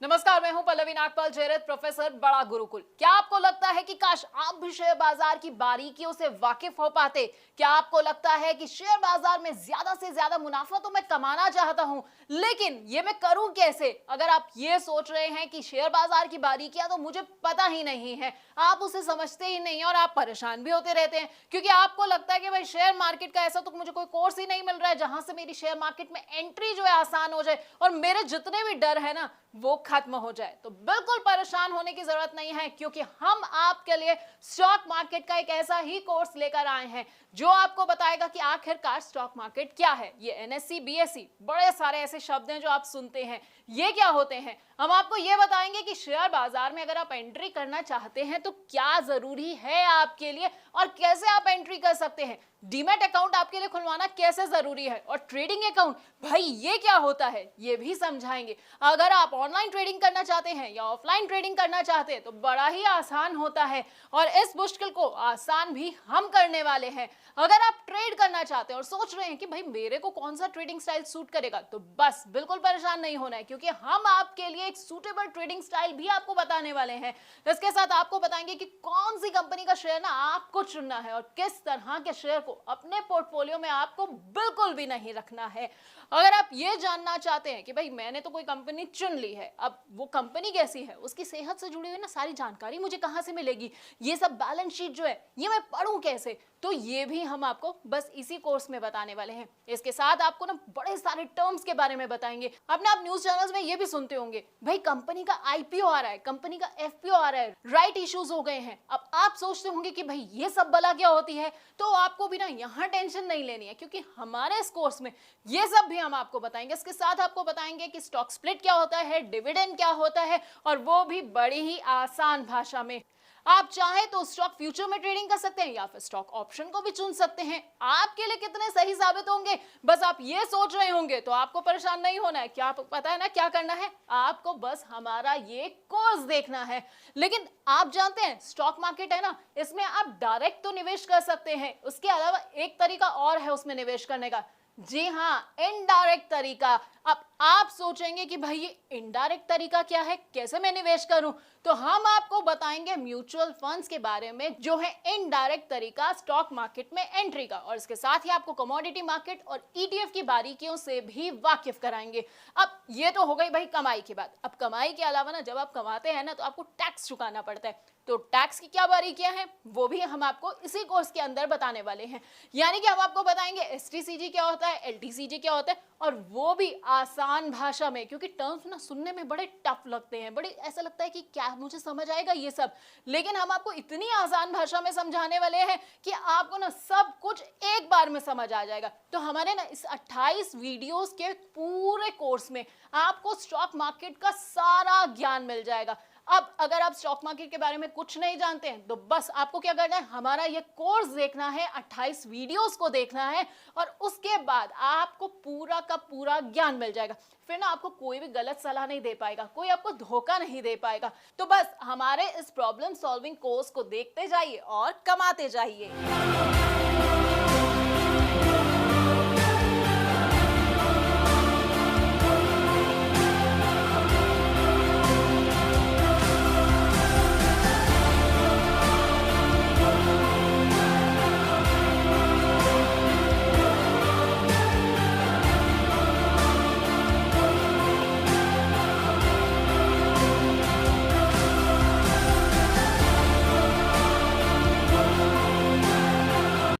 नमस्कार, मैं हूं पल्लवी नागपाल जयरथ, प्रोफेसर बड़ा गुरुकुल। क्या आपको लगता है कि काश आप भी शेयर बाजार की बारीकियों से वाकिफ हो पाते? क्या आपको लगता है कि शेयर बाजार में ज्यादा से ज्यादा मुनाफा तो मैं कमाना चाहता हूं, लेकिन ये मैं करूं कैसे? अगर आप ये सोच रहे हैं कि शेयर बाजार की बारीकियां तो मुझे पता ही नहीं है, आप उसे समझते ही नहीं और आप परेशान भी होते रहते हैं, क्योंकि आपको लगता है कि भाई शेयर मार्केट का ऐसा तो मुझे कोई कोर्स ही नहीं मिल रहा है जहां से मेरी शेयर मार्केट में एंट्री जो है आसान हो जाए और मेरे जितने भी डर है ना वो खत्म हो जाए। तो बिल्कुल परेशान होने की जरूरत नहीं है, क्योंकि हम आपके लिए स्टॉक मार्केट का एक ऐसा ही कोर्स लेकर आए हैं जो आपको बताएगा कि आखिरकार स्टॉक मार्केट क्या है। ये एनएससी, बीएससी, बड़े सारे ऐसे शब्द हैं जो आप सुनते हैं, ये क्या होते हैं। हम आपको ये बताएंगे कि शेयर बाजार में अगर आप एंट्री करना चाहते हैं तो क्या जरूरी है आपके लिए और कैसे आप एंट्री कर सकते हैं। डीमैट अकाउंट आपके लिए खुलवाना कैसे जरूरी है और ट्रेडिंग अकाउंट भाई ये क्या होता है ये भी समझाएंगे। अगर आप ऑनलाइन ट्रेडिंग करना चाहते हैं या ऑफलाइन ट्रेडिंग करना चाहते हैं तो बड़ा ही आसान होता है और इस मुश्किल को आसान भी हम करने वाले हैं। अगर आप ट्रेड करना चाहते हैं और सोच रहे हैं कि भाई मेरे को कौन सा ट्रेडिंग स्टाइल सूट करेगा, तो बस बिल्कुल परेशान नहीं होना है, क्योंकि हम आपके लिए एक सूटेबल ट्रेडिंग स्टाइल भी आपको बताने वाले हैं। इसके साथ आपको बताएंगे कि कौन सी कंपनी का शेयर ना आपको चुनना है और किस तरह के शेयर को अपने पोर्टफोलियो में आपको बिल्कुल भी नहीं रखना है। अगर आप ये जानना चाहते हैं कि भाई मैंने तो कोई कंपनी चुन ली है, अब वो कंपनी कैसी है, उसकी सेहत से जुड़ी हुई ना सारी जानकारी मुझे कहां से मिलेगी, ये सब बैलेंस शीट जो है ये मैं पढ़ूं कैसे, तो ये भी हम आपको बस इसी कोर्स में बताने वाले हैं। इसके साथ आपको ना बड़े सारे टर्म्स के बारे में बताएंगे। अपने आप न्यूज चैनल्स में ये भी सुनते होंगे भाई कंपनी का आईपीओ आ रहा है, कंपनी का एफपीओ आ रहा है, राइट इश्यूज हो गए हैं। अब आप सोचते होंगे कि भाई ये सब बला क्या होती है, तो आपको भी ना यहाँ टेंशन नहीं लेनी है, क्योंकि हमारे इस कोर्स में ये सब भी हम आपको बताएंगे। इसके साथ आपको बताएंगे कि स्टॉक स्प्लिट क्या होता है, डिविडेंड क्या होता है, और वो भी बड़ी ही आसान भाषा में। आप चाहे तो स्टॉक फ्यूचर में ट्रेडिंग कर सकते हैं या फिर स्टॉक ऑप्शन को भी चुन सकते हैं। आपके लिए कितने सही साबित होंगे बस आप ये सोच रहे होंगे, तो आपको परेशान नहीं होना है। क्या पता है ना क्या करना है, आपको बस हमारा ये कोर्स देखना है। लेकिन आप जानते हैं स्टॉक मार्केट है ना, इसमें आप डायरेक्ट तो निवेश कर सकते हैं, उसके अलावा एक तरीका और है उसमें निवेश करने का। जी हाँ, इनडायरेक्ट तरीका। अब आप सोचेंगे कि भाई ये इनडायरेक्ट तरीका क्या है, कैसे मैं निवेश करूं, तो हम आपको बताएंगे म्यूचुअल फंड्स के बारे में जो है इनडायरेक्ट तरीका स्टॉक मार्केट में एंट्री का, और इसके साथ ही आपको कमोडिटी मार्केट और ईटीएफ की बारीकियों से भी वाकिफ कराएंगे। अब ये तो हो गई भाई कमाई की बात। अब कमाई के अलावा ना जब आप कमाते हैं ना तो आपको टैक्स चुकाना पड़ता है, तो टैक्स की क्या बारीकियां हैं वो भी हम आपको इसी कोर्स के अंदर बताने वाले हैं। यानी कि हम आपको बताएंगे एसटीसीजी क्या होता है, एलटीसीजी क्या होता है, और वो भी आसान भाषा में, क्योंकि टर्म्स ना सुनने में बड़े टफ लगते हैं, बड़े ऐसा लगता है कि क्या मुझे समझ आएगा ये सब, लेकिन हम आपको इतनी आसान भाषा में समझाने वाले हैं कि आपको ना सब कुछ एक बार में समझ आ जाएगा। तो हमारे ना इस 28 वीडियोस के पूरे कोर्स में आपको स्टॉक मार्केट का सारा ज्ञान मिल जाएगा। अब अगर आप स्टॉक मार्केट के बारे में कुछ नहीं जानते हैं तो बस आपको क्या करना है, हमारा ये कोर्स देखना है, 28 वीडियोस को देखना है, और उसके बाद आपको पूरा का पूरा ज्ञान मिल जाएगा। फिर ना आपको कोई भी गलत सलाह नहीं दे पाएगा, कोई आपको धोखा नहीं दे पाएगा। तो बस हमारे इस प्रॉब्लम सॉल्विंग कोर्स को देखते जाइए और कमाते जाइए।